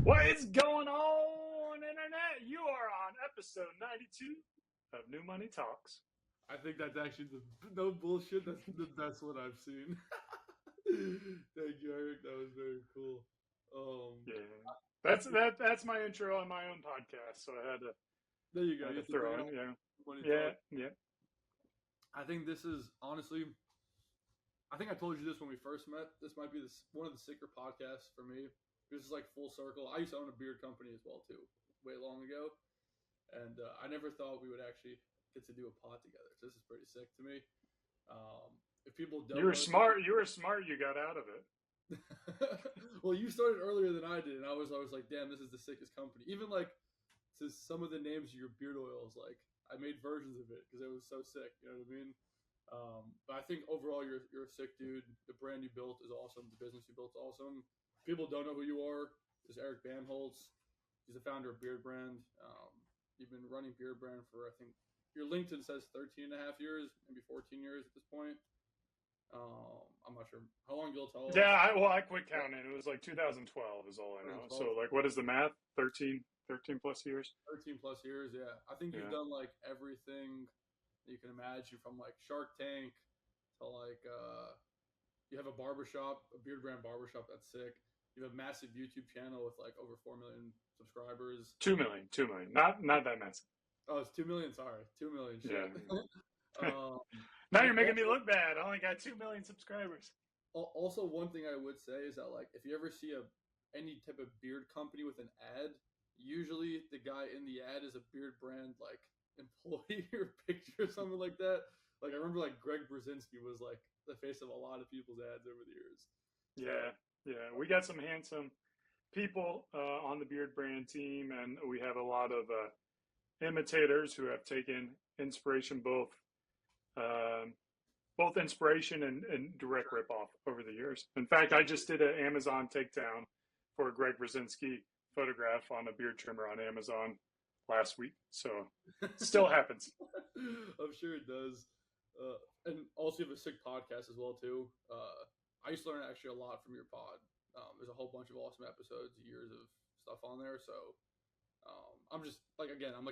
What is going on, Internet? You are on episode 92 of New Money Talks. I think that's actually no bullshit. That's the best one I've seen. Thank you, Eric. That was very cool. Yeah, that's my intro on my own podcast. So I had to. There you go. Had You to throw in, yeah. I think this is honestly. I think I told you this when we first met. This might be one of the sicker podcasts for me. This is like full circle. I used to own a beard company as well too, way long ago, and I never thought we would actually get to do a pod together. So this is pretty sick to me. If people don't, you were smart. You were smart. You got out of it. Well, you started earlier than I did, and I was like, damn, this is the sickest company. Even like to some of the names of your beard oils, like I made versions of it because it was so sick. You know what I mean? But I think overall you're a sick dude. The brand you built is awesome. The business you built is awesome. People don't know who you are. This is Eric Bandholz. He's the founder of Beardbrand. You've been running Beardbrand for, I think, your LinkedIn says 13 and a half years, maybe 14 years at this point. I'm not sure. How long you'll tell us? Yeah, I quit counting. It was like 2012 is all I know. So like, what is the math? 13 plus years? 13 plus years, yeah. I think you've done like everything you can imagine, from like Shark Tank to like you have a barbershop, a Beardbrand barbershop. That's sick. You have a massive YouTube channel with like over 4 million subscribers. 2 million. Not that massive. Oh, it's 2 million. Sorry, 2 million. Shit. Yeah. Now you're making me look bad. I only got 2 million subscribers. Also, one thing I would say is that like if you ever see any type of beard company with an ad, usually the guy in the ad is a Beardbrand like employee or picture or something like that. Like I remember like Greg Brzezinski was like the face of a lot of people's ads over the years. Yeah. We got some handsome people on the Beardbrand team, and we have a lot of imitators who have taken inspiration, both inspiration and direct ripoff over the years. In fact, I just did an Amazon takedown for a Greg Brzezinski photograph on a beard trimmer on Amazon last week. So it still happens. I'm sure it does. And also you have a sick podcast as well too. I used to learn actually a lot from your pod. There's a whole bunch of awesome episodes, years of stuff on there. So I'm just like, again, I'm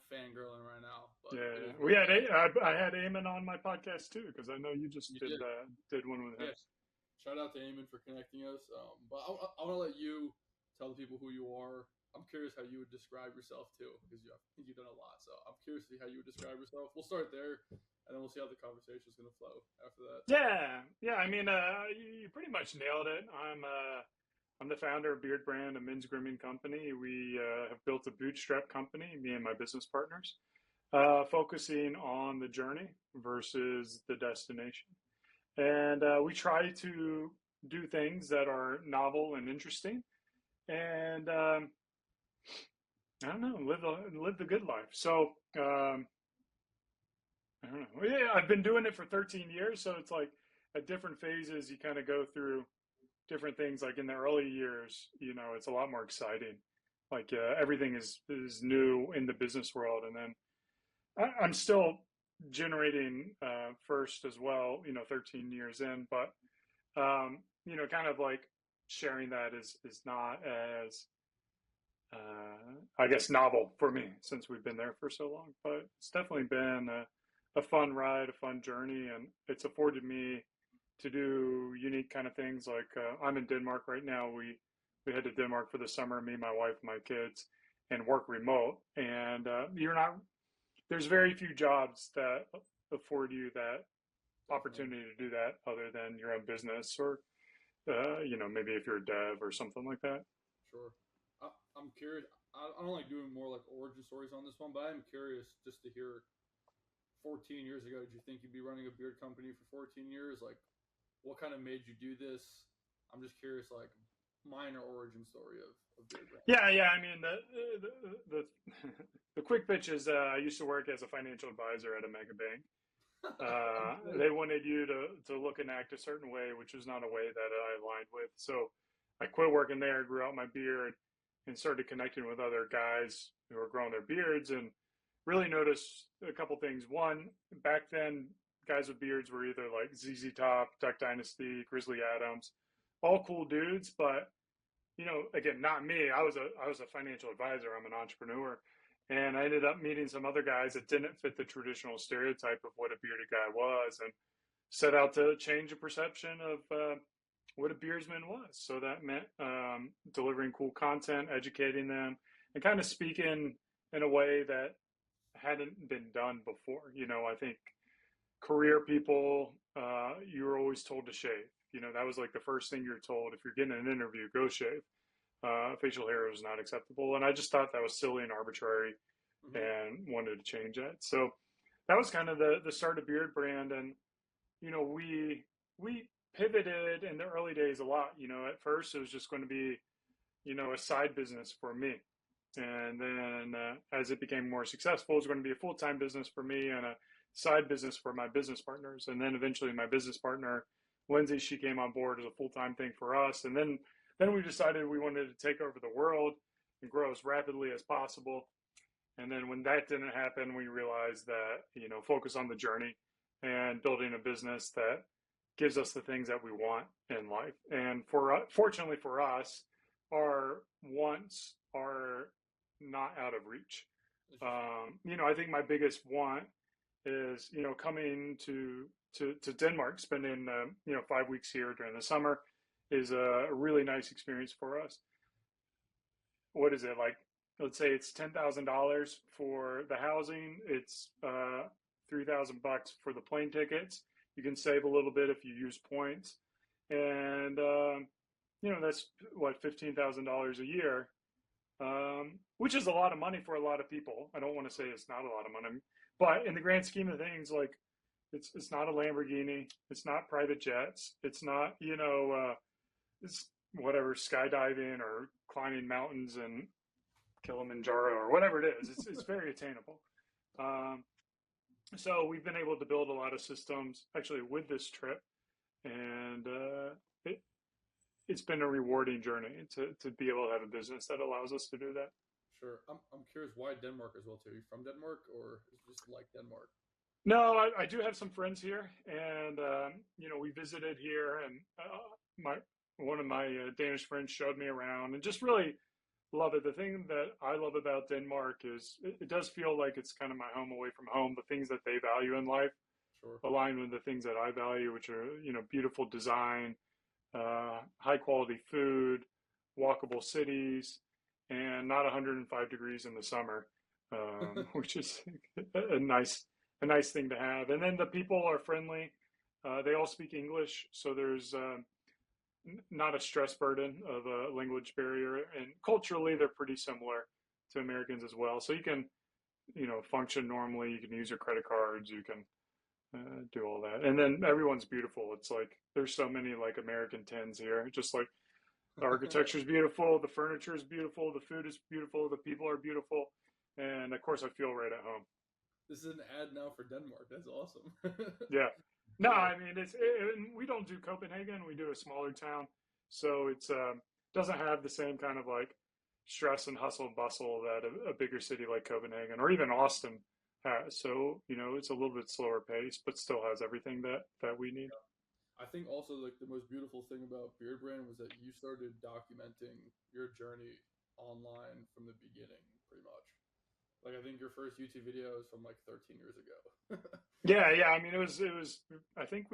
fangirling right now. But yeah, I had Eamon on my podcast too, because I know you just did one with him. Yeah. Shout out to Eamon for connecting us. But I want to let you tell the people who you are. I'm curious how you would describe yourself too, because I think you've done a lot. So I'm curious to see how you would describe yourself. We'll start there, and then we'll see how the conversation is going to flow after that. Yeah. I mean, you pretty much nailed it. I'm the founder of Beardbrand, a men's grooming company. We have built a bootstrap company, me and my business partners, focusing on the journey versus the destination. And we try to do things that are novel and interesting, and I don't know, live the good life. So I don't know. Yeah, I've been doing it for 13 years, so it's like at different phases you kind of go through different things. Like in the early years, it's a lot more exciting. Like everything is new in the business world, and then I'm still generating first as well. 13 years in, but kind of like sharing that is not as I guess novel for me, since we've been there for so long. But it's definitely been a fun ride, a fun journey, and it's afforded me to do unique kind of things. Like I'm in Denmark right now. We head to Denmark for the summer, me, my wife, my kids, and work remote. And there's very few jobs that afford you that opportunity to do that other than your own business, or maybe if you're a dev or something like that. Sure. I'm curious. I don't like doing more like origin stories on this one, but I'm curious just to hear 14 years ago, did you think you'd be running a beard company for 14 years? Like, what kind of made you do this? I'm just curious, like, minor origin story of Beardbrand. Yeah. I mean, the quick pitch is I used to work as a financial advisor at a mega bank. They wanted you to look and act a certain way, which was not a way that I aligned with. So I quit working there, grew out my beard, and started connecting with other guys who were growing their beards, and really noticed a couple things. One, back then, guys with beards were either like ZZ Top, Duck Dynasty, Grizzly Adams, all cool dudes, but again, not me. I was a financial advisor. I'm an entrepreneur, and I ended up meeting some other guys that didn't fit the traditional stereotype of what a bearded guy was, and set out to change the perception of what a beardsman was. So that meant delivering cool content, educating them, and kind of speaking in a way that hadn't been done before. I think career people, you were always told to shave. That was like the first thing you're told. If you're getting an interview, go shave. Facial hair was not acceptable. And I just thought that was silly and arbitrary, and wanted to change that. So that was kind of the start of Beardbrand. And, we pivoted in the early days a lot. At first it was just going to be, a side business for me. And then as it became more successful, it was going to be a full-time business for me and a side business for my business partners. And then eventually my business partner, Lindsay, she came on board as a full-time thing for us. And then we decided we wanted to take over the world and grow as rapidly as possible. And then when that didn't happen, we realized that, focus on the journey and building a business that gives us the things that we want in life. And fortunately for us, our wants are not out of reach. I think my biggest want is, coming to Denmark, spending, 5 weeks here during the summer is a really nice experience for us. What is it like? Let's say it's $10,000 for the housing. It's $3,000 for the plane tickets. You can save a little bit if you use points, and that's what, $15,000 a year, which is a lot of money for a lot of people. I don't want to say it's not a lot of money, but in the grand scheme of things, like it's not a Lamborghini, it's not private jets, it's not it's whatever, skydiving or climbing mountains and Kilimanjaro or whatever it is. It's very attainable. So we've been able to build a lot of systems actually with this trip, and it's been a rewarding journey to be able to have a business that allows us to do that. Sure. I'm curious why Denmark as well too. Are you from Denmark, or is it just like Denmark? No, I do have some friends here, and we visited here, and one of my Danish friends showed me around, and just really love it. The thing that I love about Denmark is it does feel like it's kind of my home away from home. The things that they value in life align with the things that I value, which are, beautiful design, high quality food, walkable cities, and not 105 degrees in the summer, which is a nice thing to have. And then the people are friendly. They all speak English, so there's not a stress burden of a language barrier, and culturally they're pretty similar to Americans as well. So you can, function normally. You can use your credit cards. You can do all that, and then everyone's beautiful. It's like there's so many like American tens here. Just like the architecture is beautiful, the furniture is beautiful, the food is beautiful, the people are beautiful, and of course I feel right at home. This is an ad now for Denmark. That's awesome. Yeah. No, I mean, we don't do Copenhagen. We do a smaller town. So it's doesn't have the same kind of like stress and hustle and bustle that a bigger city like Copenhagen or even Austin has. So, it's a little bit slower pace, but still has everything that we need. I think also like the most beautiful thing about Beardbrand was that you started documenting your journey online from the beginning, pretty much. Like, I think your first YouTube video is from like 13 years ago. Yeah. I mean, it was, I think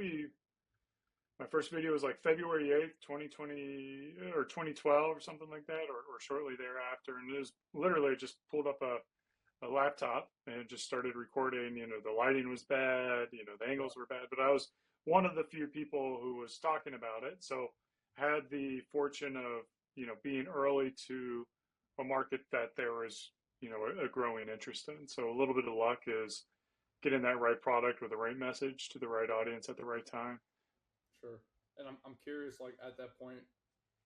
my first video was like February 8th, 2020 or 2012 or something like that, or shortly thereafter. And it was literally just pulled up a laptop and just started recording. The lighting was bad, the angles were bad, but I was one of the few people who was talking about it. So had the fortune of, being early to a market that there was, a growing interest in. So a little bit of luck is getting that right product with the right message to the right audience at the right time. Sure. And I'm curious, like at that point,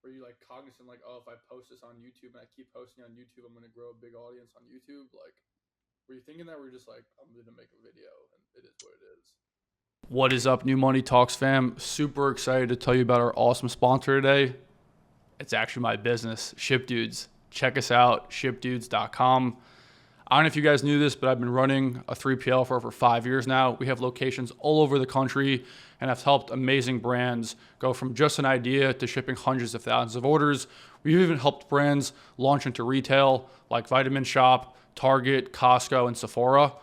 were you like cognizant, like, oh, if I post this on YouTube and I keep posting on YouTube, I'm going to grow a big audience on YouTube? Like, were you thinking that, or were you just like, I'm going to make a video and it is what it is? What is up, New Money Talks fam? Super excited to tell you about our awesome sponsor today. It's actually my business, Ship Dudes. Check us out, shipdudes.com. I don't know if you guys knew this, but I've been running a 3PL for over 5 years now. We have locations all over the country and have helped amazing brands go from just an idea to shipping hundreds of thousands of orders. We've even helped brands launch into retail like Vitamin Shop, Target, Costco, and Sephora.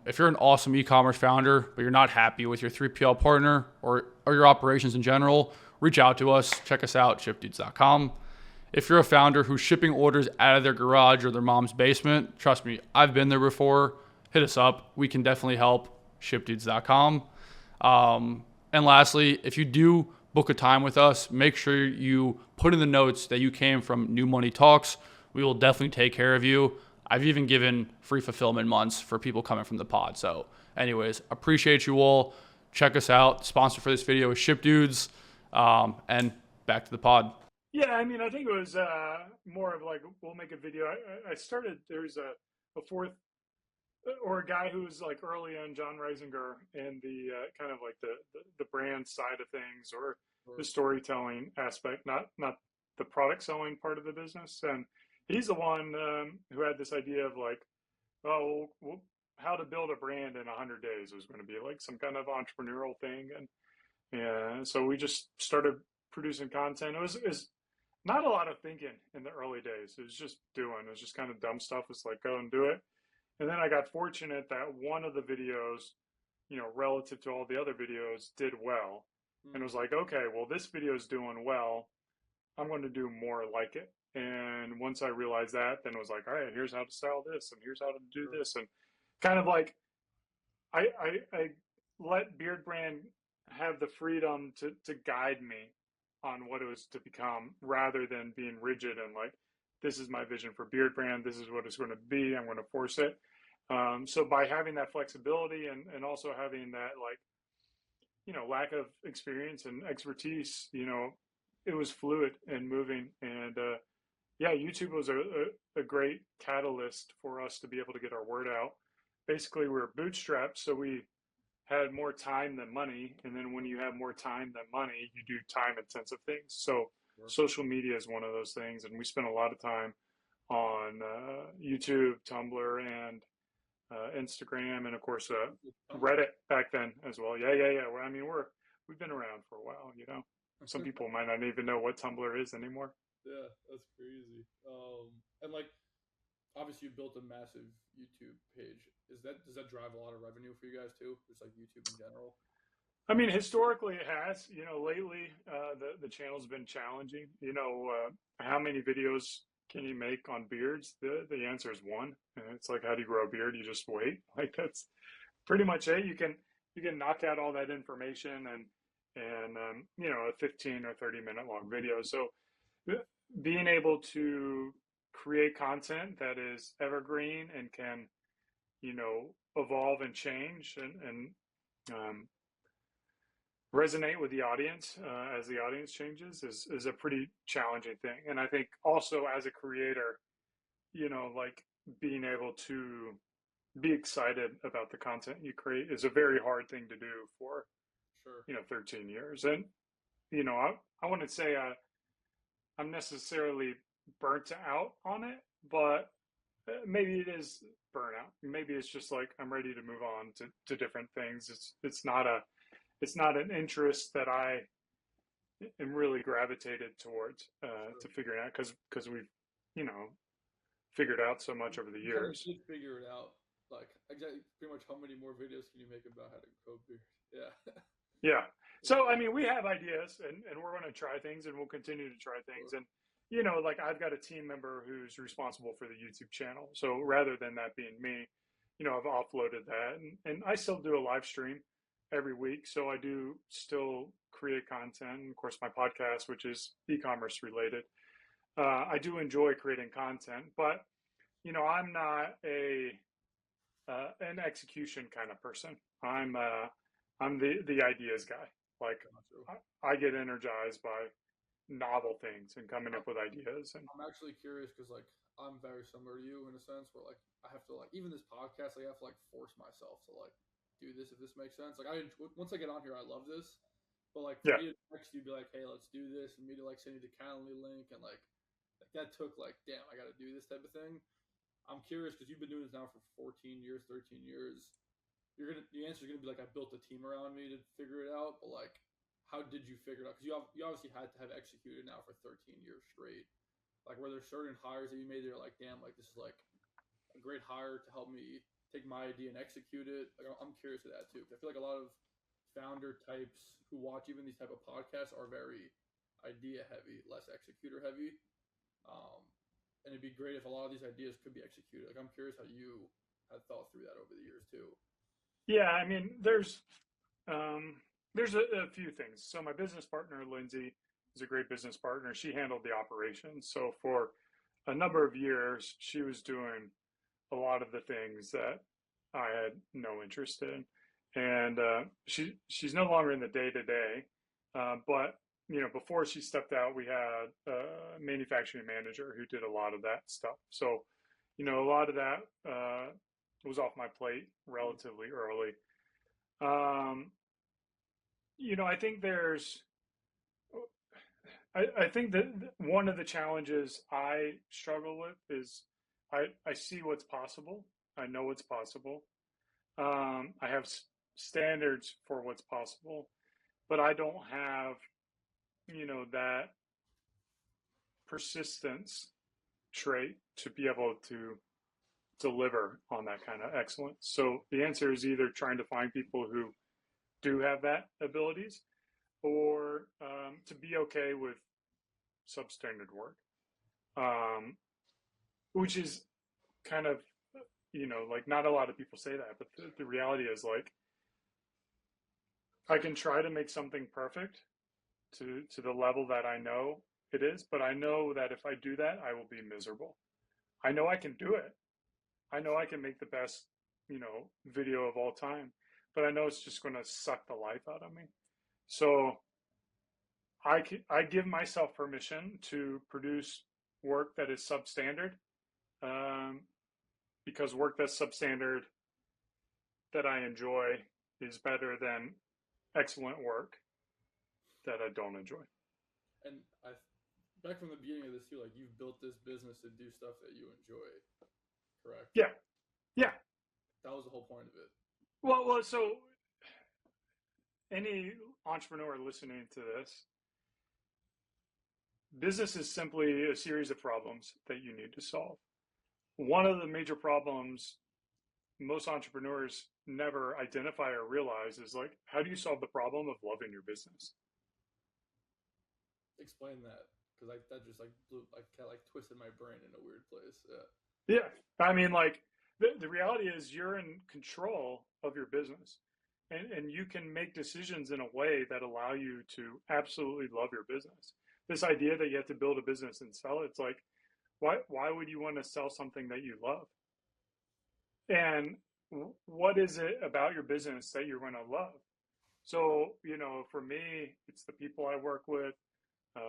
If you're an awesome e-commerce founder, but you're not happy with your 3PL partner or your operations in general, reach out to us. Check us out, shipdudes.com. If you're a founder who's shipping orders out of their garage or their mom's basement, trust me, I've been there before. Hit us up. We can definitely help. Shipdudes.com. And lastly, if you do book a time with us, make sure you put in the notes that you came from New Money Talks. We will definitely take care of you. I've even given free fulfillment months for people coming from the pod. So anyways, appreciate you all. Check us out. Sponsor for this video is ShipDudes. And back to the pod. Yeah, I mean, I think it was more of like, we'll make a video. I started, there's a fourth, or a guy who was like early on, John Reisinger, and the kind of like the brand side of things, or the storytelling aspect, not the product selling part of the business. And he's the one who had this idea of like, oh, well, how to build a brand in 100 days was going to be like some kind of entrepreneurial thing. And so we just started producing content. It was not a lot of thinking in the early days. It was just doing. It was just kind of dumb stuff. It's like, go and do it. And then I got fortunate that one of the videos, relative to all the other videos, did well. And it was like, okay, well, this video is doing well. I'm going to do more like it. And once I realized that, then it was like, all right, here's how to style this, and here's how to do this. And kind of like, I let Beardbrand have the freedom to guide me on what it was to become, rather than being rigid and like, this is my vision for Beardbrand, this is what it's going to be, I'm going to force it. So by having that flexibility and also having that, like, lack of experience and expertise, it was fluid and moving. And yeah, YouTube was a great catalyst for us to be able to get our word out. Basically, we were bootstrapped, so we had more time than money. And then when you have more time than money, you do time intensive things. So social media is one of those things. And we spent a lot of time on YouTube, Tumblr, and Instagram, and of course Reddit back then as well. Yeah. Well, I mean, we've been around for a while. Some people might not even know what Tumblr is anymore. Yeah, that's crazy. And like, obviously, you built a massive YouTube page. Does that drive a lot of revenue for you guys too? Just like YouTube in general. I mean, historically it has. Lately the channel's been challenging. How many videos can you make on beards? The answer is one. And it's like, how do you grow a beard? You just wait. Like, that's pretty much it. You can knock out all that information and a 15 or 30-minute long video. So being able to create content that is evergreen and can evolve and change and resonate with the audience as the audience changes is a pretty challenging thing. And I think also as a creator, like, being able to be excited about the content you create is a very hard thing to do for 13 years. And I wouldn't say I'm necessarily burnt out on it, but maybe it is burnout. Maybe it's just like, I'm ready to move on to different things. It's not an interest that I am really gravitated towards to figuring out, because we've figured out so much over the years. You figure it out. Like, exactly, pretty much how many more videos can you make about how to grow beard? Yeah. Yeah. So I mean, we have ideas, and we're going to try things, and we'll continue to try things. And like, I've got a team member who's responsible for the YouTube channel. So rather than that being me, I've offloaded that, and I still do a live stream every week. So I do still create content. And of course, my podcast, which is e-commerce related. I do enjoy creating content, but I'm not an execution kind of person. I'm the ideas guy. Like, I get energized by novel things and coming up with ideas. And I'm actually curious because, like, I'm very similar to you in a sense where, like, I have to, like, even this podcast, like, I have to, like, force myself to, like, do this, if this makes sense. Like, once I get on here, I love this, but like, for me to text you, be like, hey, let's do this, and me to like send you the Calendly link, and like that took like, damn, I got to do this type of thing. I'm curious because you've been doing this now for 14 years, 13 years. The answer is gonna be like, I built a team around me to figure it out. But like, how did you figure it out? Because you obviously had to have executed now for 13 years straight. Like, were there certain hires that you made that you're like, damn, like this is like a great hire to help me take my idea and execute it? Like, I'm curious of that too. Because I feel like a lot of founder types who watch even these type of podcasts are very idea heavy, less executor heavy. And it'd be great if a lot of these ideas could be executed. Like, I'm curious how you had thought through that over the years too. Yeah, I mean, there's a few things. So my business partner, Lindsay, is a great business partner. She handled the operations. So for a number of years, she was doing a lot of the things that I had no interest in. And she's no longer in the day-to-day. But, you know, before she stepped out, we had a manufacturing manager who did a lot of that stuff. So, you know, a lot of that was off my plate relatively early. You know, I think I think that one of the challenges I struggle with is I see what's possible. I know what's possible. I have standards for what's possible, but I don't have, you know, that persistence trait to be able to deliver on that kind of excellence. So the answer is either trying to find people who do have that abilities, or to be okay with substandard work, which is kind of, you know, like not a lot of people say that, but the reality is like, I can try to make something perfect to the level that I know it is, but I know that if I do that, I will be miserable. I know I can do it. I know I can make the best, you know, video of all time, but I know it's just going to suck the life out of me. So I give myself permission to produce work that is substandard, because work that's substandard that I enjoy is better than excellent work that I don't enjoy. And back from the beginning of this too, like, you've built this business to do stuff that you enjoy, correct? Yeah. That was the whole point of it. Well, so any entrepreneur listening to this, business is simply a series of problems that you need to solve. One of the major problems most entrepreneurs never identify or realize is like, how do you solve the problem of loving your business? Explain that, because that just like blew, like, kind of like twisted my brain in a weird place. Yeah. I mean, like, the reality is you're in control of your business, and you can make decisions in a way that allow you to absolutely love your business. This idea that you have to build a business and sell it, it's like, why would you want to sell something that you love? And what is it about your business that you're going to love? So, you know, for me, it's the people I work with.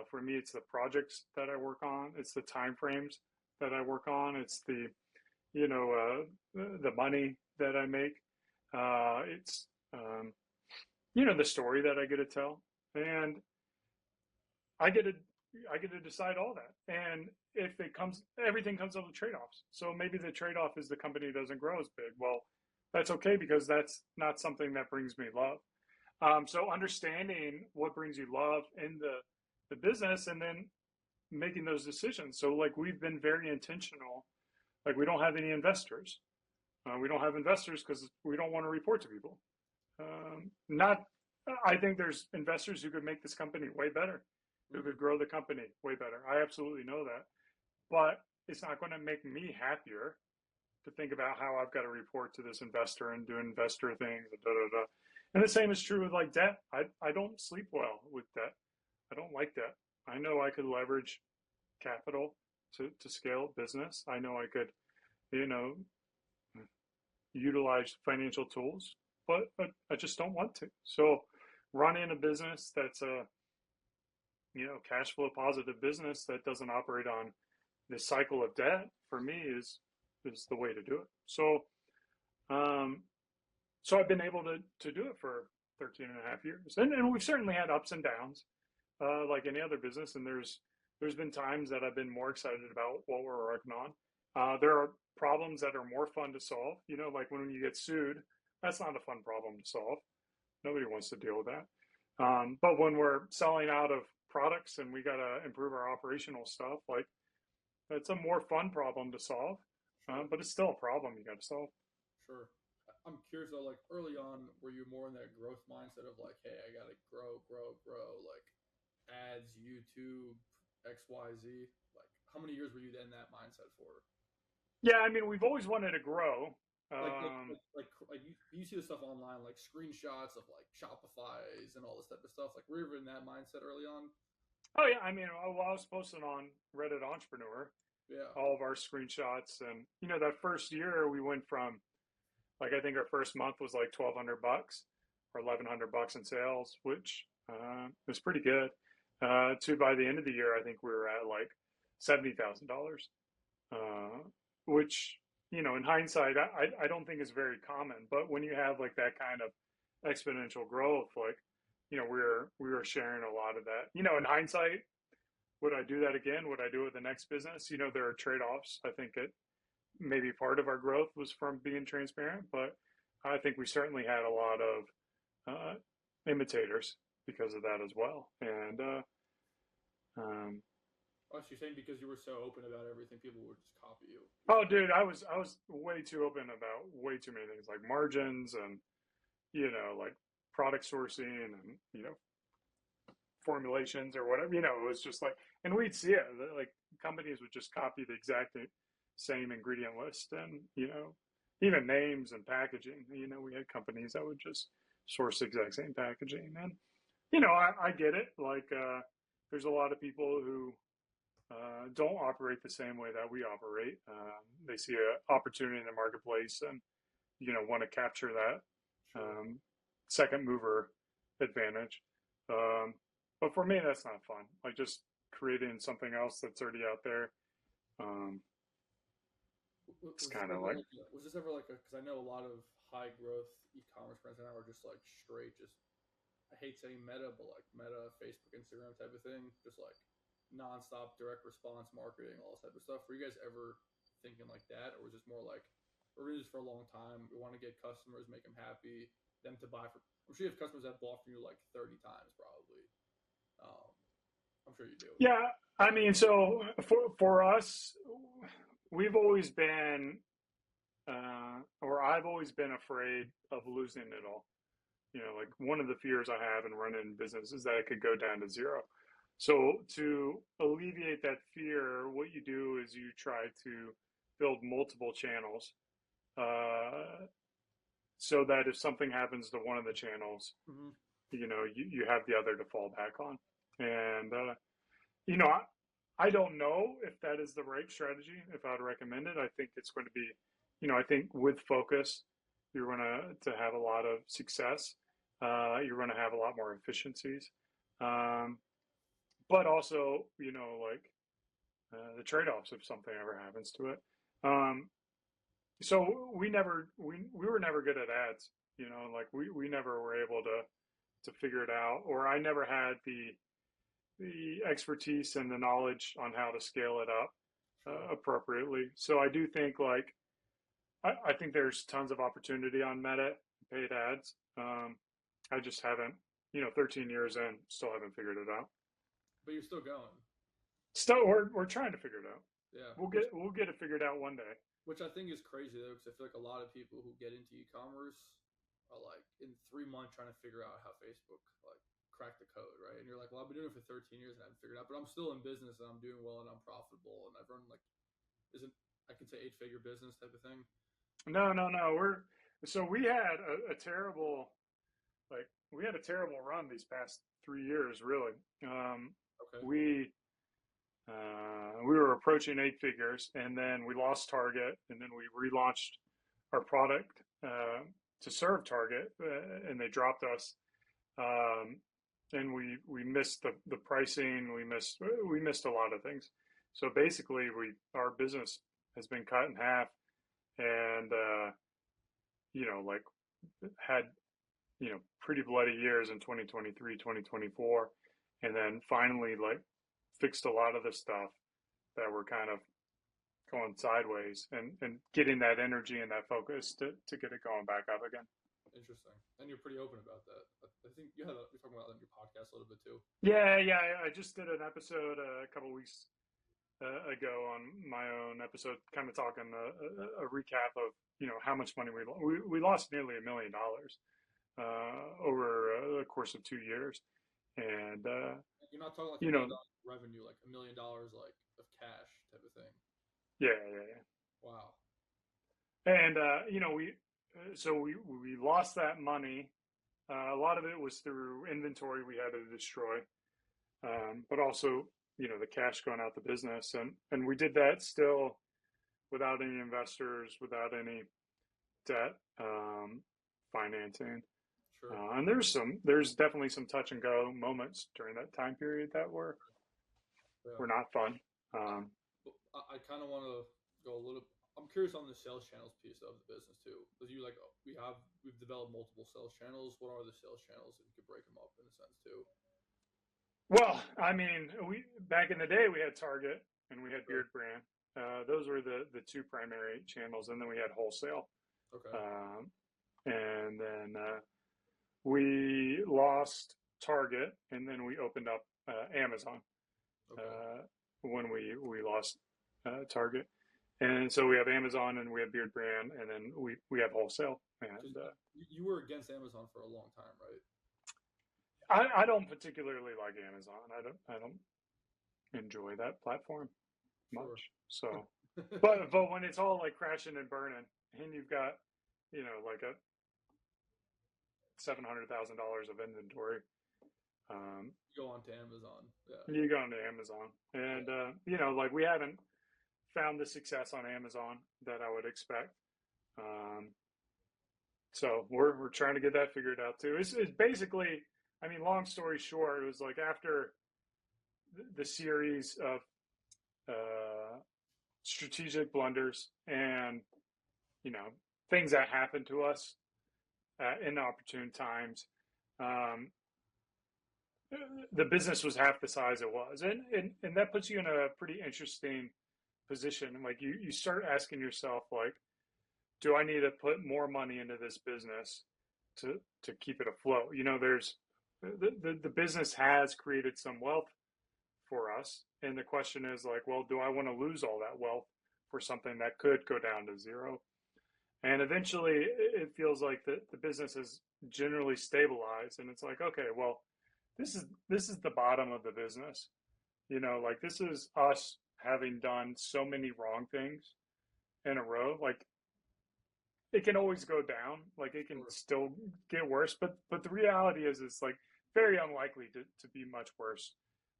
For me, it's the projects that I work on. It's the time frames that I work on. It's the, you know, the money that I make. It's, you know, the story that I get to tell, and I get to decide all that. And if everything comes up with trade-offs. So maybe the trade-off is the company doesn't grow as big. Well, that's okay, because that's not something that brings me love. So understanding what brings you love in the business, and then making those decisions. So like, we've been very intentional. Like, we don't have any investors. We don't have investors because we don't want to report to people. I think there's investors who could make this company way better, who could grow the company way better. I absolutely know that. But it's not going to make me happier to think about how I've got to report to this investor and do investor things. And the same is true with like debt. I don't sleep well with debt. I don't like debt. I know I could leverage capital to scale business. I know I could, you know, utilize financial tools, but I just don't want to. So running a business that's a, you know, cash flow positive business that doesn't operate on this cycle of debt, for me is the way to do it. So, so I've been able to do it for 13 and a half years. And we've certainly had ups and downs, like any other business. And there's been times that I've been more excited about what we're working on. There are problems that are more fun to solve. Like when you get sued, that's not a fun problem to solve. Nobody wants to deal with that. But when we're selling out of products and we got to improve our operational stuff, like that's a more fun problem to solve. But it's still a problem you got to solve. Sure. I'm curious though, like early on, were you more in that growth mindset of like, hey, I got to grow, like ads, YouTube, XYZ? Like, how many years were you in that mindset for? Yeah, I mean, we've always wanted to grow. Like you see the stuff online, like screenshots of like Shopify's and all this type of stuff. Like, were you in that mindset early on? Oh yeah, I mean, I was posting on Reddit Entrepreneur, Yeah. all of our screenshots, and that first year we went from, like, I think our first month was like $1,200 or $1,100 in sales, which was pretty good. To by the end of the year, I think we were at like $70,000, which in hindsight, I don't think is very common. But when you have like that kind of exponential growth, like we were sharing a lot of that. In hindsight, would I do that again? Would I do it with the next business? There are trade-offs. I think it maybe part of our growth was from being transparent, but I think we certainly had a lot of imitators because of that as well. And oh, so you're saying because you were so open about everything, people would just copy you? Oh, dude, I was way too open about way too many things, like margins and like product sourcing and formulations or whatever. It was just like, and we'd see it, like companies would just copy the exact same ingredient list, and even names and packaging. We had companies that would just source the exact same packaging, and I get it. Like there's a lot of people who don't operate the same way that we operate. They see an opportunity in the marketplace and want to capture that second mover advantage. But for me, that's not fun. Like just creating something else that's already out there. It's kind of like, was this ever like because I know a lot of high growth e-commerce brands now are just like straight, just, I hate saying meta, but like meta, Facebook, Instagram type of thing, just like nonstop direct response marketing, all this type of stuff. Were you guys ever thinking like that, or was this more like we're in this for a long time, we want to get customers, make them happy, them to buy for? I'm sure you have customers that bought from you like 30 times probably. I'm sure you do. Yeah, I mean, so for us, we've always been, or I've always been afraid of losing it all. Like one of the fears I have in running business is that it could go down to zero. So to alleviate that fear, what you do is you try to build multiple channels, so that if something happens to one of the channels, mm-hmm. you have the other to fall back on. And I don't know if that is the right strategy, if I would recommend it. I think it's going to be, I think with focus, you're going to have a lot of success. You're going to have a lot more efficiencies. But also, like the trade-offs if something ever happens to it. So we were never good at ads, like we never were able to figure it out, or I never had the expertise and the knowledge on how to scale it up appropriately. So I do think like, I think there's tons of opportunity on Meta paid ads. I just haven't, 13 years in, still haven't figured it out. But you're still going. Still, we're trying to figure it out. Yeah, we'll get it figured out one day. Which I think is crazy though, because I feel like a lot of people who get into e-commerce are like in 3 months trying to figure out how Facebook like crack the code, right? And you're like, well, I've been doing it for 13 years and I haven't figured it out, but I'm still in business and I'm doing well and I'm profitable and I've run like, I can say 8-figure business type of thing. No. We had a terrible, run these past 3 years, really. Okay. We were approaching 8 figures, and then we lost Target, and then we relaunched our product to serve Target, and they dropped us. And we missed the pricing. We missed a lot of things. So basically, our business has been cut in half, and like had pretty bloody years in 2023, 2024, and then finally like fixed a lot of the stuff that were kind of going sideways, and getting that energy and that focus to get it going back up again. Interesting. And you're pretty open about that. I think you're talking about that in your podcast a little bit too. Yeah. I just did an episode a couple weeks ago on my own episode, kind of talking a recap of how much money we lost nearly $1 million over the course of 2 years, and you're not talking like $1 million revenue, like $1 million like of cash type of thing. Yeah. Wow. And we lost that money. A lot of it was through inventory we had to destroy, but also the cash going out the business, and we did that still without any investors, without any debt financing. Sure. And there's definitely some touch and go moments during that time period that were not fun. I kind of want to go a little. I'm curious on the sales channels piece of the business too, because we've developed multiple sales channels. What are the sales channels, if you could break them up in a sense too? Well, I mean, we back in the day we had Target and we had Beardbrand. Those were the two primary channels, and then we had wholesale. Okay. And then we lost Target, and then we opened up Amazon. Okay. When we lost Target. And so we have Amazon and we have Beardbrand, and then we have wholesale. And you were against Amazon for a long time, right? I don't particularly like Amazon. I don't enjoy that platform much. So, but when it's all like crashing and burning, and you've got like a $700,000 of inventory, go on to Amazon. Yeah. You go on to Amazon, and like we haven't found the success on Amazon that I would expect. So we're trying to get that figured out too. It's basically, I mean, long story short, it was like after the series of strategic blunders and things that happened to us in opportune times. The business was half the size it was, and that puts you in a pretty interesting position. Like you start asking yourself, like, do I need to put more money into this business to keep it afloat? There's the business has created some wealth for us, and the question is like, well, do I want to lose all that wealth for something that could go down to zero? And eventually, it feels like the business is generally stabilized, and it's like, okay, well, this is the bottom of the business. Like this is us having done so many wrong things in a row. Like it can always go down. Like it can still get worse. But the reality is it's like very unlikely to be much worse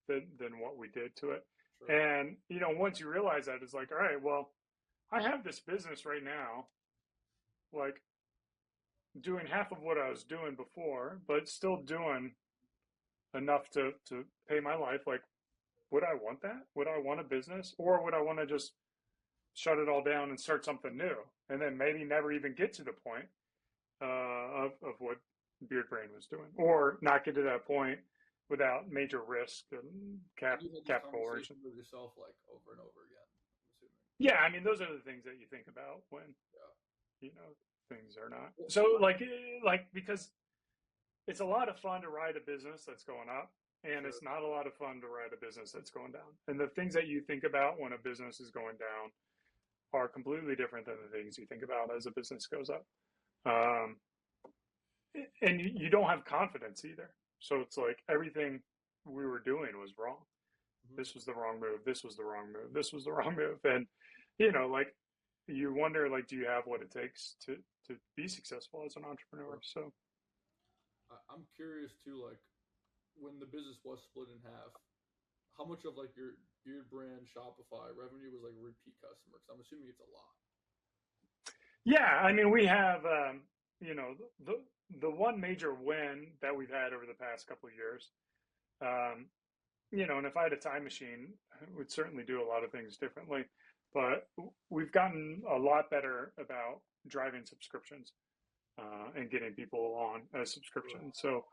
than what we did to it. Sure. And, once you realize that, it's like, all right, well, I have this business right now, like doing half of what I was doing before, but still doing enough to pay my life. Like, would I want that? Would I want a business, or would I want to just shut it all down and start something new, and then maybe never even get to the point of what Beardbrand was doing, or not get to that point without major risk and capital origin with yourself like over and over again? I'm assuming. Yeah, I mean, those are the things that you think about when things are not so like because it's a lot of fun to ride a business that's going up, and it's not a lot of fun to ride a business that's going down. And the things that you think about when a business is going down are completely different than the things you think about as a business goes up. And you don't have confidence either. So it's like everything we were doing was wrong. Mm-hmm. This was the wrong move. This was the wrong move. This was the wrong move. And, like you wonder, like, do you have what it takes to be successful as an entrepreneur? So I'm curious too, like when the business was split in half, how much of like your Beardbrand Shopify revenue was like repeat customers? I'm assuming it's a lot. Yeah, I mean, we have, the one major win that we've had over the past couple of years, and if I had a time machine, I would certainly do a lot of things differently. But we've gotten a lot better about driving subscriptions and getting people on a subscription. So,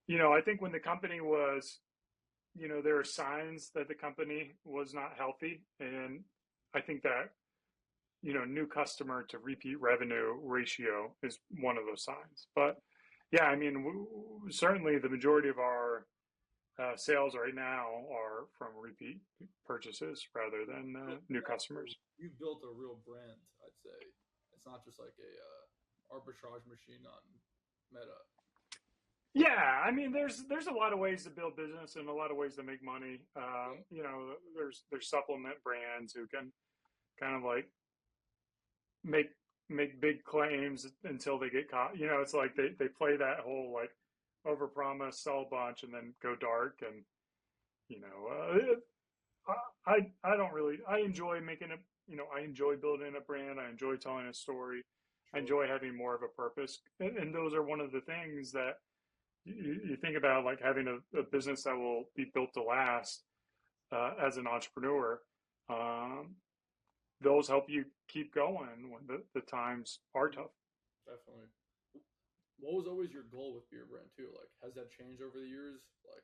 I think when the company was, there were signs that the company was not healthy, and I think that, new customer to repeat revenue ratio is one of those signs. But yeah, I mean, certainly the majority of our sales right now are from repeat purchases rather than new customers. You've built a real brand, I'd say. It's not just like a arbitrage machine on Meta. Yeah, I mean, there's a lot of ways to build business and a lot of ways to make money. There's supplement brands who can kind of like make big claims until they get caught. It's like they play that whole like overpromise, sell a bunch, and then go dark. And I don't really. I enjoy making it. I enjoy building a brand. I enjoy telling a story. I enjoy having more of a purpose, and those are one of the things that you think about, like having a business that will be built to last as an entrepreneur. Those help you keep going when the times are tough. Definitely. What was always your goal with Beardbrand too? Like, has that changed over the years? Like,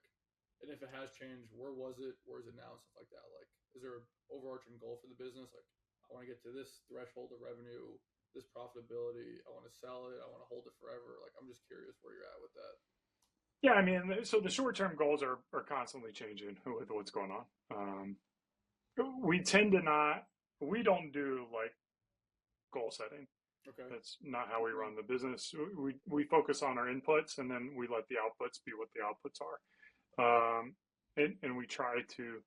and if it has changed, where was it? Where is it now? Stuff like that. Like, is there an overarching goal for the business? Like, I want to get to this threshold of revenue, this profitability. I want to sell it. I want to hold it forever. Like, I'm just curious where you're at with that. Yeah, I mean, so the short-term goals are constantly changing with what's going on. We tend to we don't do like goal setting. Okay. That's not how we run the business. We focus on our inputs, and then we let the outputs be what the outputs are. And we try to,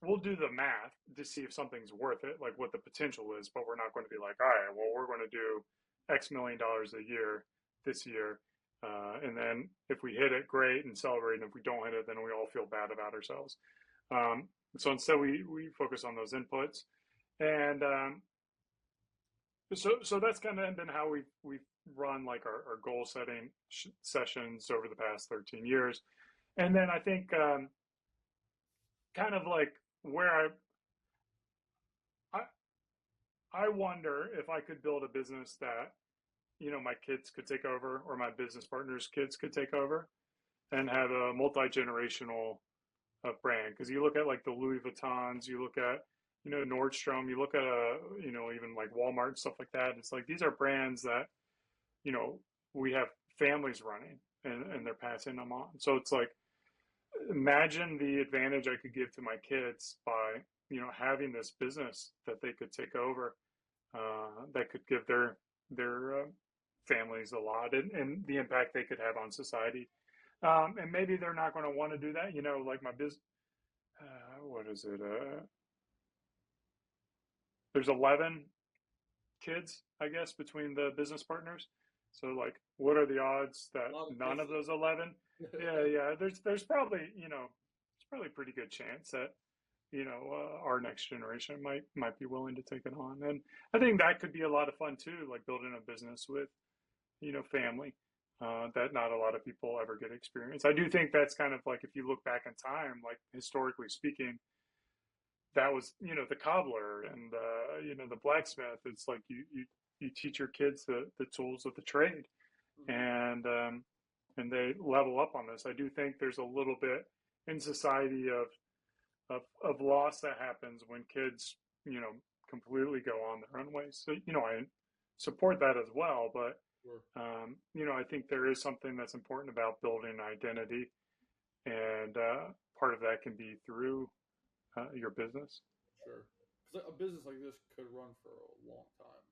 we'll do the math to see if something's worth it, like what the potential is, but we're not going to be like, all right, well, we're going to do X million dollars a year this year. And then if we hit it, great, and celebrate. And if we don't hit it, then we all feel bad about ourselves. So instead, we focus on those inputs. And so that's kind of been how we've run like our goal setting sessions over the past 13 years. And then I think kind of like where I wonder if I could build a business that, my kids could take over, or my business partners' kids could take over, and have a multi-generational brand. Because you look at like the Louis Vuittons, you look at Nordstrom, you look at even like Walmart and stuff like that. It's like these are brands that we have families running, and they're passing them on. So it's like, imagine the advantage I could give to my kids by having this business that they could take over, that could give their families a lot, and the impact they could have on society. And maybe they're not going to want to do that. Like my business, what is it? There's 11 kids, I guess, between the business partners. So like, what are the odds that none of those 11? Yeah. There's probably, it's probably a pretty good chance that, our next generation might be willing to take it on. And I think that could be a lot of fun too, like building a business with, family, that not a lot of people ever get experience. I do think that's kind of like, if you look back in time, like historically speaking, that was, the cobbler and, the blacksmith. It's like you teach your kids the tools of the trade, and they level up on this. I do think there's a little bit in society of loss that happens when kids, completely go on their own ways. So, I support that as well, but, I think there is something that's important about building identity, and part of that can be through your business. Sure. Because a business like this could run for a long time.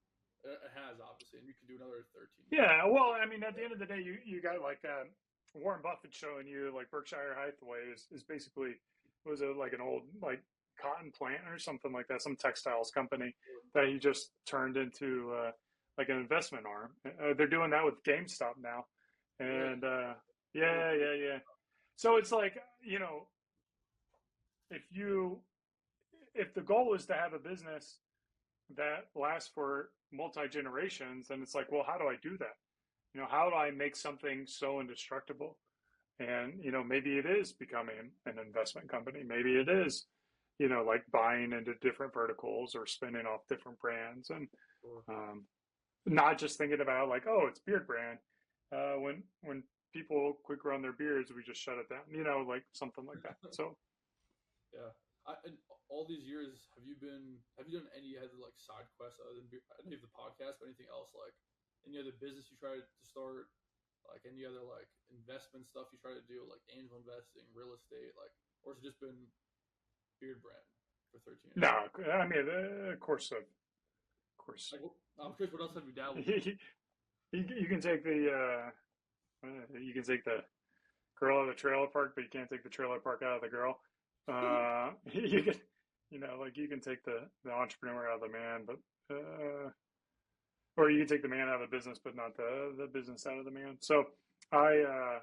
It has, obviously, and you can do another 13 years. Yeah, well, I mean, at the end of the day, you got like Warren Buffett showing you like Berkshire Hathaway is basically, was it like an old like cotton plant or something like that, some textiles company that he just turned into like an investment arm. They're doing that with GameStop now, and yeah. So it's like, if the goal is to have a business that lasts for multi-generations, then it's like, well, how do I do that? How do I make something so indestructible? And, maybe it is becoming an investment company. Maybe it is, like buying into different verticals or spinning off different brands, and not just thinking about like, oh, it's Beardbrand. When people quit growing their beards, we just shut it down, like something like that. So, yeah. all these years, have you done any other like side quests other than I know you have the podcast, but anything else like any other business you try to start, like any other like investment stuff you try to do, like angel investing, real estate, like, or has it just been Beardbrand for 13 years? No, I mean, of course. Like, I'm curious, what else have you dabbled you, in? you can take the girl out of the trailer park, but you can't take the trailer park out of the girl. You can, like you can take the entrepreneur out of the man, but or you can take the man out of the business, but not the business out of the man. So I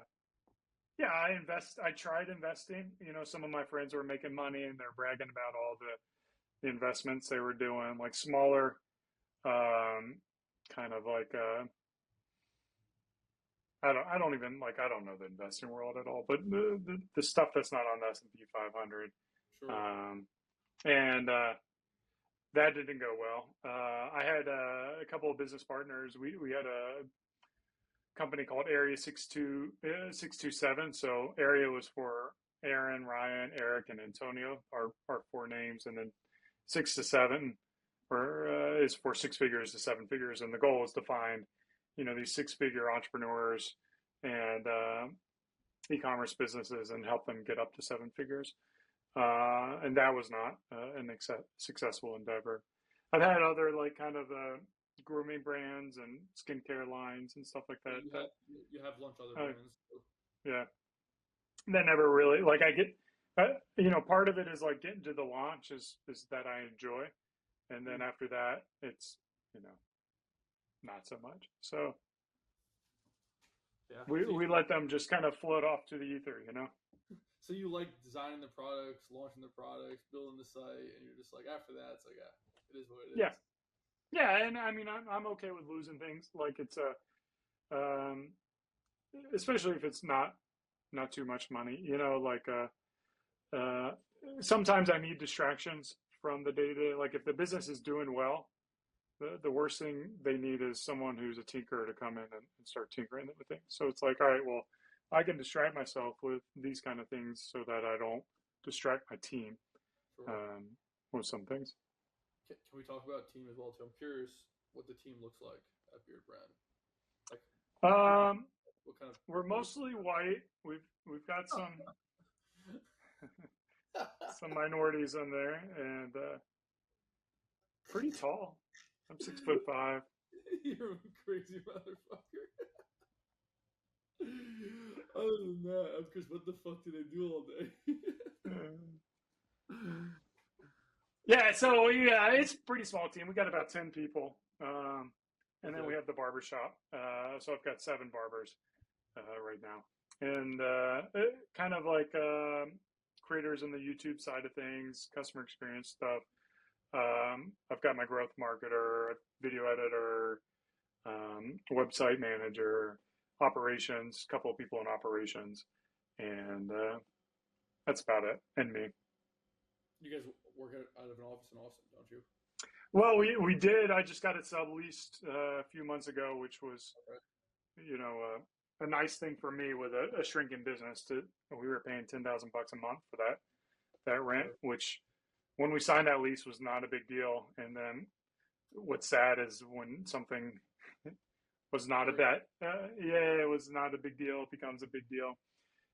invest. I tried investing. Some of my friends were making money and they're bragging about all the investments they were doing, like smaller, kind of like I don't know the investing world at all, but the stuff that's not on the S&P 500, Sure. and that didn't go well. I had a couple of business partners. We had a company called Area 627. So Area was for Aaron, Ryan, Eric, and Antonio, our four names, and then 6 to 7 is for 6 figures to 7 figures, and the goal is to find these 6-figure entrepreneurs and e-commerce businesses and help them get up to 7 figures. And that was not an successful endeavor. I've had other like kind of grooming brands and skincare lines and stuff like that. You have launched other brands. Yeah. That never really, like I get, part of it is like getting to the launch is that I enjoy. And then after that, it's, not so much. So yeah, we let them just kind of float off to the ether, So you like designing the products, launching the products, building the site, and you're just like, after that, it's like, yeah, it is what it is. Yeah. Yeah, and I mean, I'm okay with losing things. Like it's especially if it's not too much money. Like sometimes I need distractions from the day-to-day. Like if the business is doing well, the worst thing they need is someone who's a tinkerer to come in and start tinkering with things. So it's like, all right, well, I can distract myself with these kind of things so that I don't distract my team with some things. Can we talk about team as well too? I'm curious what the team looks like at Beardbrand. Like, what kind of? We're mostly white. We've got some minorities in there, and pretty tall. I'm 6'5". You're a crazy motherfucker. Other than that, I'm curious, what the fuck do they do all day? Yeah, so yeah, it's a pretty small team. We got about 10 people, and then we have the barber shop. So I've got 7 barbers right now, and kind of like creators in the YouTube side of things, customer experience stuff. I've got my growth marketer, video editor, website manager, operations, a couple of people in operations, and that's about it. And me. You guys work out of an office in Austin, don't you? Well, we did. I just got it subleased a few months ago, which was, a nice thing for me with a shrinking business. We were paying $10,000 a month for that rent, which when we signed that lease was not a big deal. And then what's sad is when something was not it was not a big deal, it becomes a big deal.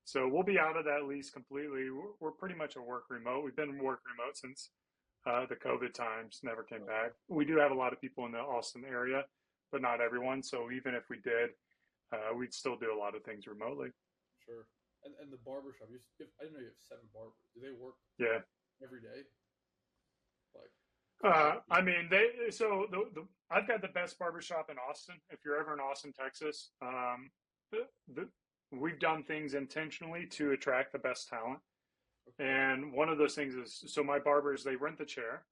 So we'll be out of that lease completely. We're pretty much a work remote. We've been work remote since the COVID times, never came back. We do have a lot of people in the Austin area, but not everyone. So even if we did, we'd still do a lot of things remotely. Sure. And the barbershop, I didn't know you have 7 barbers. Do they work every day? Like, I mean, I've got the best barbershop in Austin. If you're ever in Austin, Texas, we've done things intentionally to attract the best talent. Okay. And one of those things is, so my barbers, they rent the chair,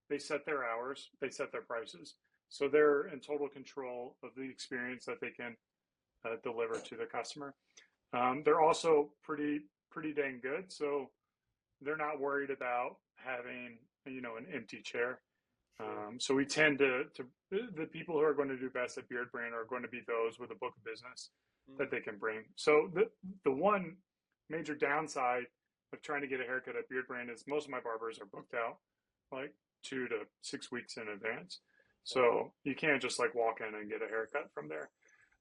they set their hours, they set their prices. So they're in total control of the experience that they can deliver to the customer. They're also pretty dang good. So they're not worried about having, an empty chair. So we tend to the people who are going to do best at Beardbrand are going to be those with a book of business that they can bring. So the one major downside of trying to get a haircut at Beardbrand is most of my barbers are booked out like 2 to 6 weeks in advance. So you can't just like walk in and get a haircut from there.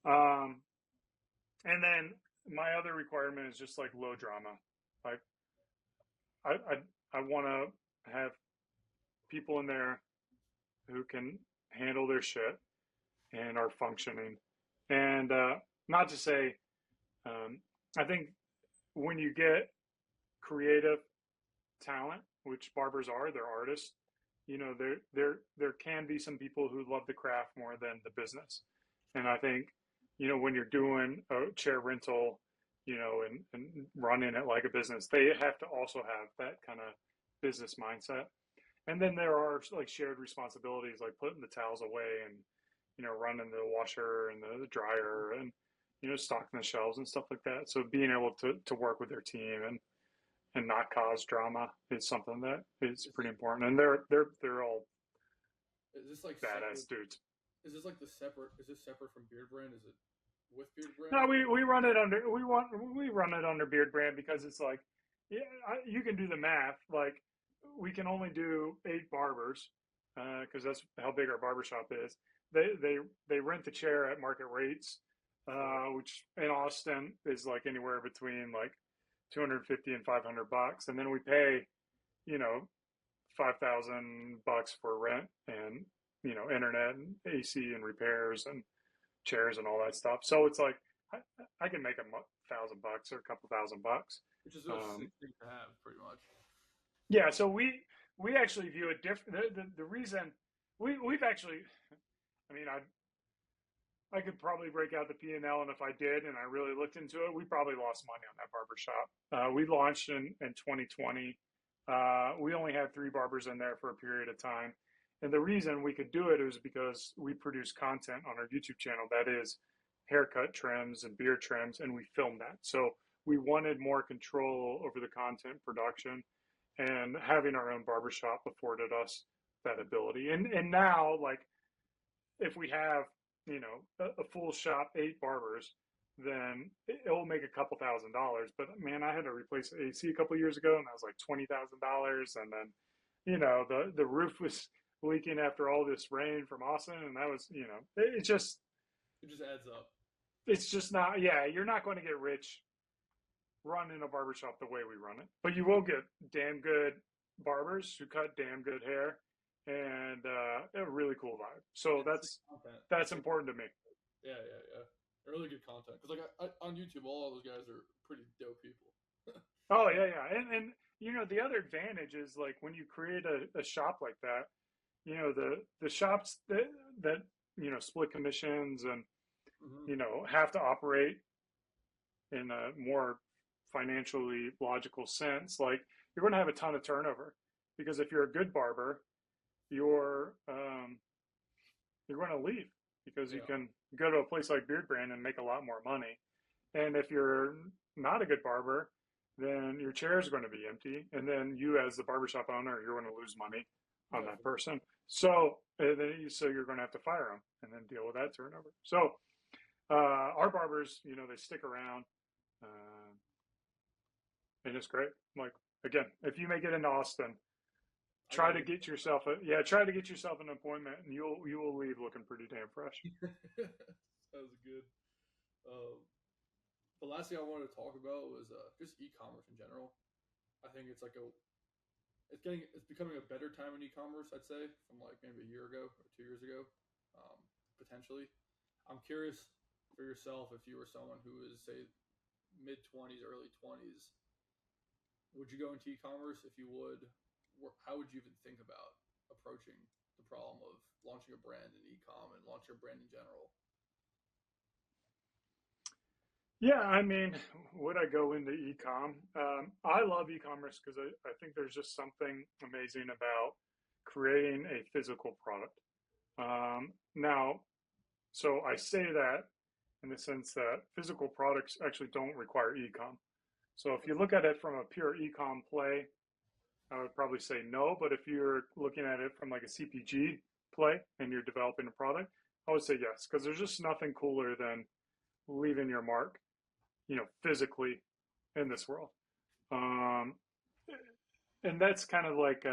And then my other requirement is just like low drama. Like I want to have people in there who can handle their shit and are functioning. And not to say, I think when you get creative talent, which barbers are, they're artists, you know, there can be some people who love the craft more than the business. And I think, you know, when you're doing a chair rental, you know, and running it like a business, they have to also have that kind of business mindset. And then there are like shared responsibilities, like putting the towels away and, you know, running the washer and the dryer and, you know, stocking the shelves and stuff like that. So being able to work with their team and not cause drama is something that is pretty important. And they're all Is this like badass separate, dudes. Is this like is this separate from Beardbrand? Is it with Beardbrand? No, we run it under we run it under Beardbrand because it's like, yeah, you can do the math. Like we can only do 8 barbers because that's how big our barbershop is. They rent the chair at market rates, which in Austin is like anywhere between like $250 and $500, and then we pay, you know, $5,000 for rent and, you know, internet and AC and repairs and chairs and all that stuff. So it's like I can make $1,000 or a couple $1,000, which is a sick thing to have, pretty much. Yeah, so we actually view it different. The reason we've actually, I mean, I could probably break out the P&L, and if I did and I really looked into it, we probably lost money on that barbershop. We launched in 2020. We only had 3 barbers in there for a period of time. And the reason we could do it was because we produce content on our YouTube channel that is haircut trims and beard trims, and we film that. So we wanted more control over the content production, and having our own barbershop afforded us that ability. And now, like, if we have, you know, a full shop, 8 barbers, then it'll make a couple $1,000. But man, I had to replace the AC a couple years ago, and that was like $20,000. And then, you know, the roof was leaking after all this rain from Austin, and that was, you know, it just adds up. It's just not, yeah, you're not going to get rich running a barbershop the way we run it, but you will get damn good barbers who cut damn good hair and a really cool vibe. So that's important to me. Yeah. Really good content, because like on YouTube, all those guys are pretty dope people. Oh yeah, and you know, the other advantage is like when you create a shop like that, you know, the shops that you know, split commissions and you know, have to operate in a more financially logical sense, like you're going to have a ton of turnover, because if you're a good barber, you're going to leave because you can go to a place like Beardbrand and make a lot more money. And if you're not a good barber, then your chair is going to be empty, and then you as the barbershop owner, you're going to lose money on that person. So you're going to have to fire them and then deal with that turnover. So our barbers, you know, they stick around, and it's great. Like, again, if you make it into Austin, try to get yourself an appointment, and you will leave looking pretty damn fresh. That was good. The last thing I wanted to talk about was just e-commerce in general. I think it's becoming a better time in e-commerce, I'd say, from like maybe a year ago or 2 years ago, potentially. I'm curious for yourself, if you were someone who is, say, mid-20s, early 20s, would you go into e-commerce? If you would, how would you even think about approaching the problem of launching a brand in e-com and launching a brand in general? Yeah, I mean, would I go into e-com? I love e-commerce because I think there's just something amazing about creating a physical product. Now, so I say that in the sense that physical products actually don't require e-com. So if you look at it from a pure e-com play, I would probably say no. But if you're looking at it from like a CPG play and you're developing a product, I would say yes, because there's just nothing cooler than leaving your mark, you know, physically in this world. Um, and that's kind of like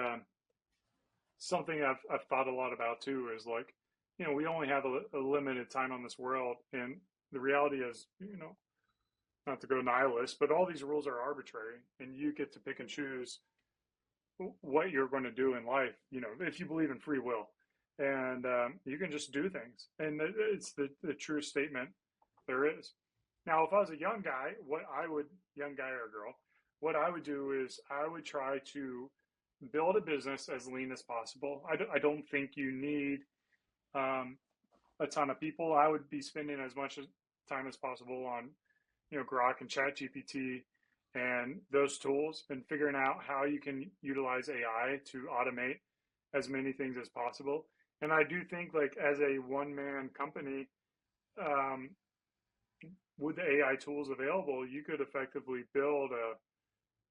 something I've thought a lot about too. Is like, we only have a limited time on this world, and the reality is, not to go nihilist, but all these rules are arbitrary, and you get to pick and choose what you're going to do in life. If you believe in free will, and you can just do things, and it's the truest statement there is. Now, if I was a young guy, young guy or girl, what I would do is I would try to build a business as lean as possible. I don't think you need a ton of people. I would be spending as much time as possible on, Grok and ChatGPT and those tools, and figuring out how you can utilize AI to automate as many things as possible. And I do think, like, as a one-man company, with the AI tools available, you could effectively build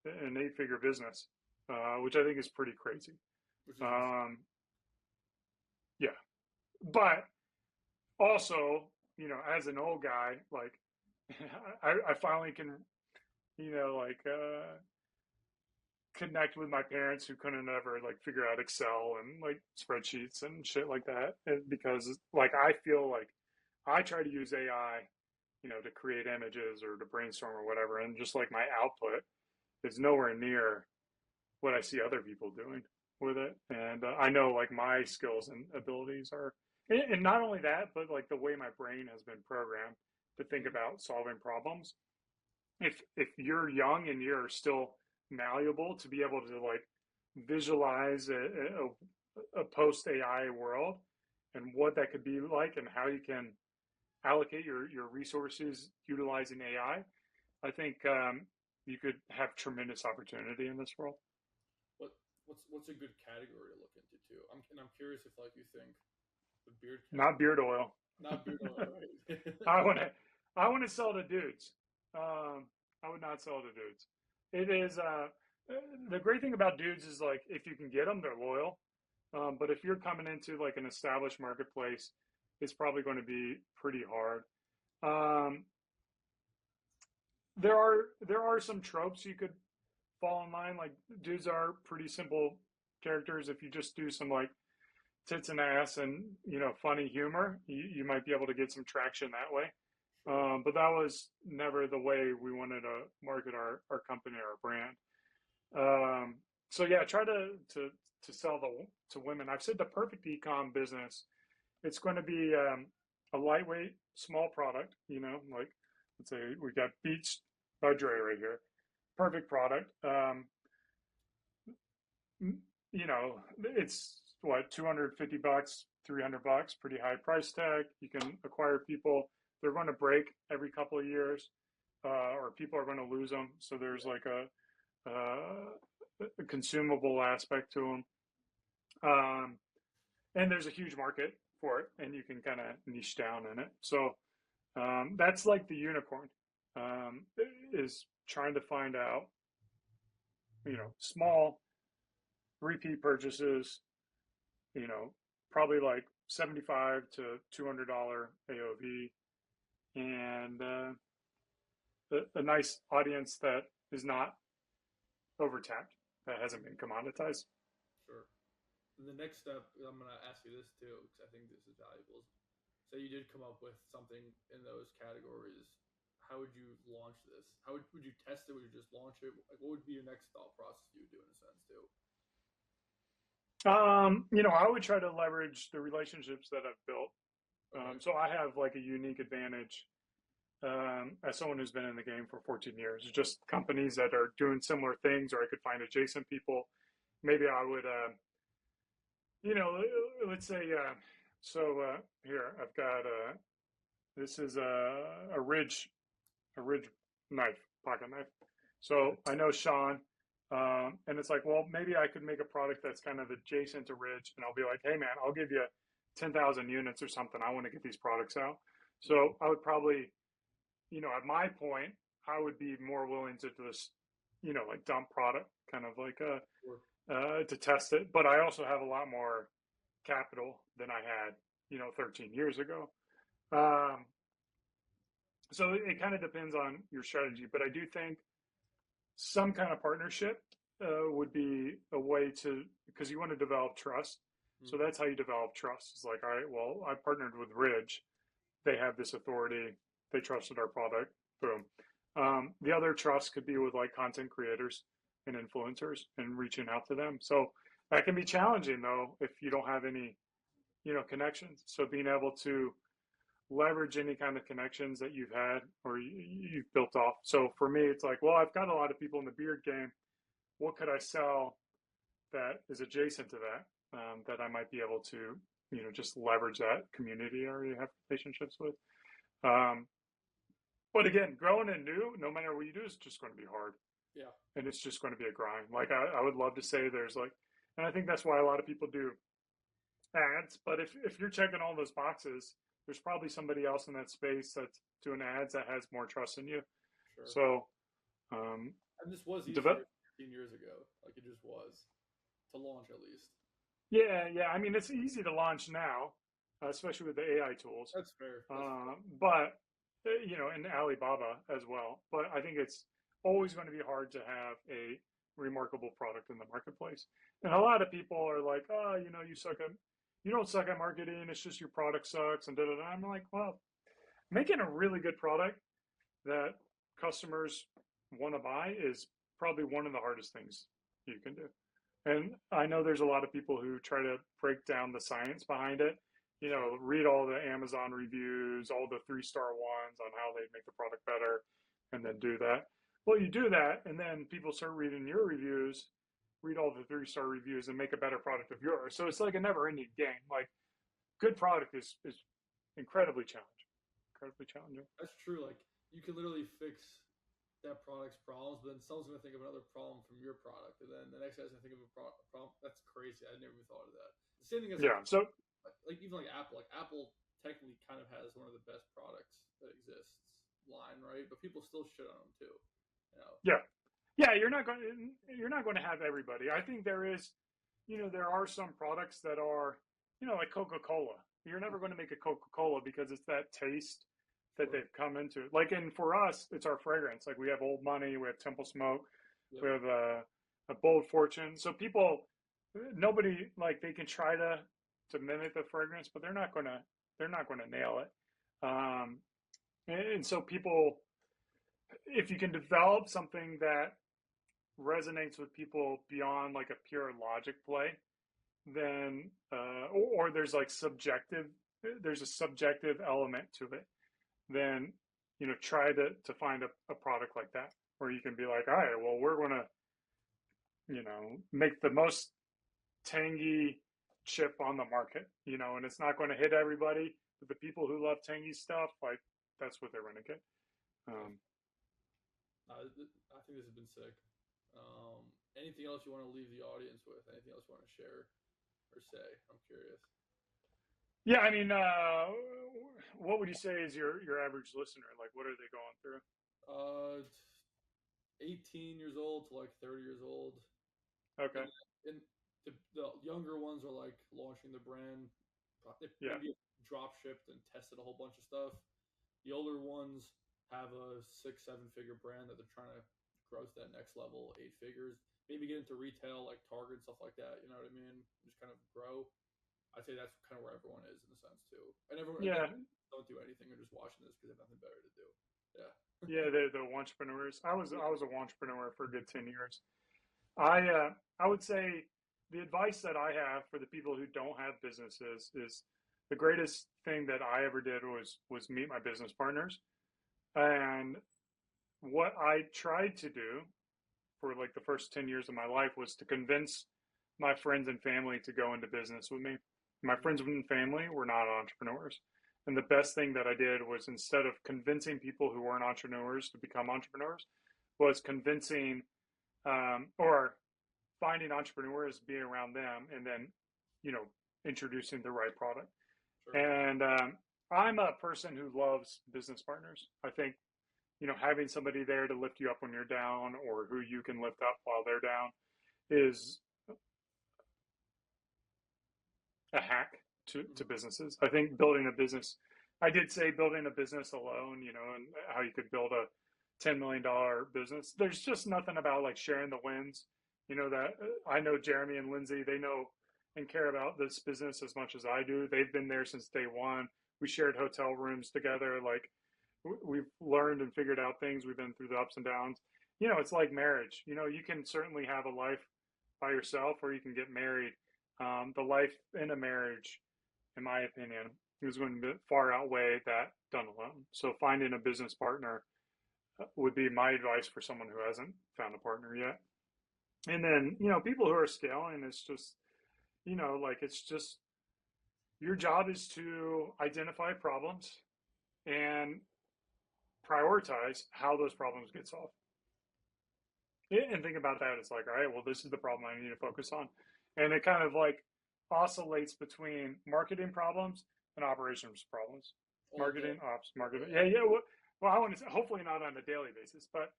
an 8-figure business, which I think is pretty crazy. Yeah, but also, as an old guy, like, I finally can, connect with my parents who couldn't ever like figure out Excel and like spreadsheets and shit like that. And because like I feel like I try to use AI, to create images or to brainstorm or whatever, and just like my output is nowhere near what I see other people doing with it. And I know like my skills and abilities are, and not only that, but like the way my brain has been programmed to think about solving problems. If you're young and you're still malleable to be able to like visualize a post AI world and what that could be like, and how you can allocate your resources utilizing AI, I think you could have tremendous opportunity in this world. What's a good category to look into too? I'm curious if like you think the beard category, not beard oil. Not beard oil, right? I want to sell to dudes. I would not sell to dudes. It is the great thing about dudes is like if you can get them, they're loyal. But if you're coming into like an established marketplace, it's probably going to be pretty hard. There are some tropes you could fall in line. Like dudes are pretty simple characters. If you just do some like tits and ass and funny humor, you might be able to get some traction that way. But that was never the way we wanted to market our company or our brand. So yeah, try to sell to women. I've said the perfect eCom business, it's going to be a lightweight, small product. Like let's say we got Beats by Dre right here, perfect product. It's what, $250, $300, pretty high price tag. You can acquire people. They're going to break every couple of years, or people are going to lose them. So there's like a consumable aspect to them. And there's a huge market for it, and you can kind of niche down in it. So that's like the unicorn, is trying to find out, small repeat purchases, probably like $75 to $200 AOV, and a nice audience that is not overtapped, that hasn't been commoditized. Sure. And the next step, I'm going to ask you this too, because I think this is valuable. Say you did come up with something in those categories. How would you launch this? How would you test it? Would you just launch it? Like, what would be your next thought process you would do in a sense too? I would try to leverage the relationships that I've built. So I have like a unique advantage as someone who's been in the game for 14 years. Just companies that are doing similar things, or I could find adjacent people. Maybe I would, let's say, here I've got this is a ridge knife, pocket knife. So I know Sean. And it's like, well, maybe I could make a product that's kind of adjacent to Ridge, and I'll be like, hey man, I'll give you 10,000 units or something. I want to get these products out. So I would probably, at my point, I would be more willing to just, like dump product, kind of like to test it. But I also have a lot more capital than I had, 13 years ago. So it kind of depends on your strategy. But I do think some kind of partnership would be a way to, because you want to develop trust. So that's how you develop trust. It's like, all right, well, I partnered with Ridge. They have this authority. They trusted our product. Boom. The other trust could be with like content creators and influencers and reaching out to them. So that can be challenging though if you don't have any, connections. So being able to leverage any kind of connections that you've had or you've built off. So for me, it's like, well, I've got a lot of people in the beard game. What could I sell that is adjacent to that, that I might be able to, just leverage that community I already have relationships with. But again, growing and new, no matter what you do, is just going to be hard. Yeah. And it's just going to be a grind. Like I would love to say there's like, and I think that's why a lot of people do ads. But if you're checking all those boxes, there's probably somebody else in that space that's doing ads that has more trust in you. Sure. So, and this was easier 15 years ago. Like it just was to launch at least. Yeah. I mean, it's easy to launch now, especially with the AI tools. That's fair. But in Alibaba as well. But I think it's always going to be hard to have a remarkable product in the marketplace. And a lot of people are like, oh, you don't suck at marketing. It's just your product sucks and da-da-da. I'm like, well, making a really good product that customers want to buy is probably one of the hardest things you can do. And I know there's a lot of people who try to break down the science behind it. Read all the Amazon reviews, all the 3-star ones on how they make the product better, and then do that. Well, you do that, and then people start reading your reviews, read all the 3-star reviews, and make a better product of yours. So it's like a never-ending game. Like, good product is incredibly challenging. That's true. Like, you can literally fix that product's problems, but then someone's going to think of another problem from your product, and then the next guy's going to think of a problem. That's crazy. I never even thought of that. The same thing as like even like Apple. Like Apple technically kind of has one of the best products that exists line, right? But people still shit on them too. Yeah. You're not going to have everybody. I think there is, there are some products that are, like Coca-Cola. You're never going to make a Coca-Cola because it's that taste that they've come into. Like, and for us, it's our fragrance. Like we have Old Money, we have Temple Smoke, we have a Bold Fortune. So nobody, like, they can try to mimic the fragrance, but they're not going to nail it. And so people, if you can develop something that resonates with people beyond like a pure logic play, then or there's like there's a subjective element to it, then try to find a product like that where you can be like, all right, well, we're going to make the most tangy chip on the market, and it's not going to hit everybody, but the people who love tangy stuff, like, that's what they're going to get. I think this has been sick. Anything else you want to leave the audience with? Anything else you want to share or say? I'm curious. Yeah, I mean, what would you say is your average listener? Like, what are they going through? 18 years old to like 30 years old. Okay. And the younger ones are like launching the brand. They maybe drop shipped and tested a whole bunch of stuff. The older ones have a 6-7 figure brand that they're trying to grow to that next level, 8 figures. Maybe get into retail like Target, stuff like that. You know what I mean? Just kind of grow. I'd say that's kind of where everyone is in a sense too. And everyone don't do anything. They're just watching this because they have nothing better to do. Yeah. Yeah, the entrepreneurs. I was a entrepreneur for a good 10 years. I would say the advice that I have for the people who don't have businesses is the greatest thing that I ever did was meet my business partners. And what I tried to do for like the first 10 years of my life was to convince my friends and family to go into business with me. My friends and family were not entrepreneurs. And the best thing that I did was, instead of convincing people who weren't entrepreneurs to become entrepreneurs, was convincing or finding entrepreneurs, being around them, and then, introducing the right product. Sure. And I'm a person who loves business partners. I think, having somebody there to lift you up when you're down, or who you can lift up while they're down, is a hack to businesses. I think building a business, I did say building a business alone, and how you could build a $10 million business. There's just nothing about like sharing the wins. You know, that I know Jeremy and Lindsay, they know and care about this business as much as I do. They've been there since day one. We shared hotel rooms together. Like we've learned and figured out things. We've been through the ups and downs. You know, it's like marriage. You know, you can certainly have a life by yourself or you can get married. The life in a marriage, in my opinion, is going to far outweigh that done alone. So finding a business partner would be my advice for someone who hasn't found a partner yet. And then, you know, people who are scaling, it's just, you know, like it's just your job is to identify problems and prioritize how those problems get solved. And think about that. It's like, all right, well, this is the problem I need to focus on. And it kind of like oscillates between marketing problems and operations problems. Marketing, ops, marketing. Yeah. Well, I want to say, hopefully not on a daily basis, but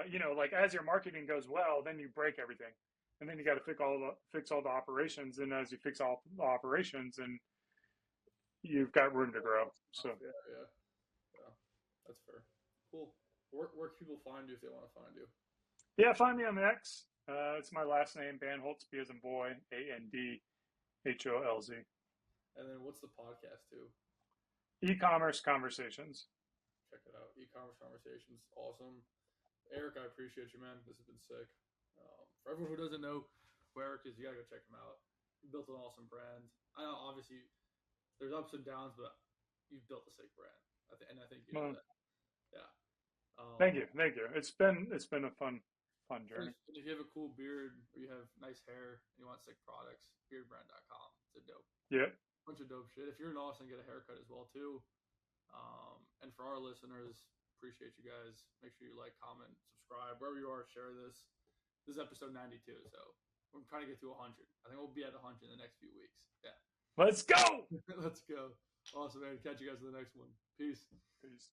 you know, like as your marketing goes well, then you break everything, and then you got to fix all the operations. And as you fix all the operations, and you've got room to grow. So yeah, that's fair. Cool. Where can people find you if they want to find you? Yeah, find me on the X. It's my last name, Bandholz, B as in boy, ANDHOLZ. And then what's the podcast too? E-commerce conversations. Check it out. E-commerce conversations. Awesome. Eric, I appreciate you, man. This has been sick. For everyone who doesn't know who Eric is, you gotta go check him out. He built an awesome brand. I know obviously there's ups and downs, but you've built a sick brand. And I think you know that. Yeah. Thank you. It's been a fun journey. If you have a cool beard or you have nice hair and you want sick products, beardbrand.com. It's a dope. Yeah. Bunch of dope shit. If you're in Austin, get a haircut as well too. And for our listeners, appreciate you guys. Make sure you like, comment, subscribe, wherever you are. Share this. This is episode 92, so we're trying to get to 100. I think we'll be at 100 in the next few weeks. Yeah. Let's go. Let's go. Awesome, man. Catch you guys in the next one. Peace. Peace.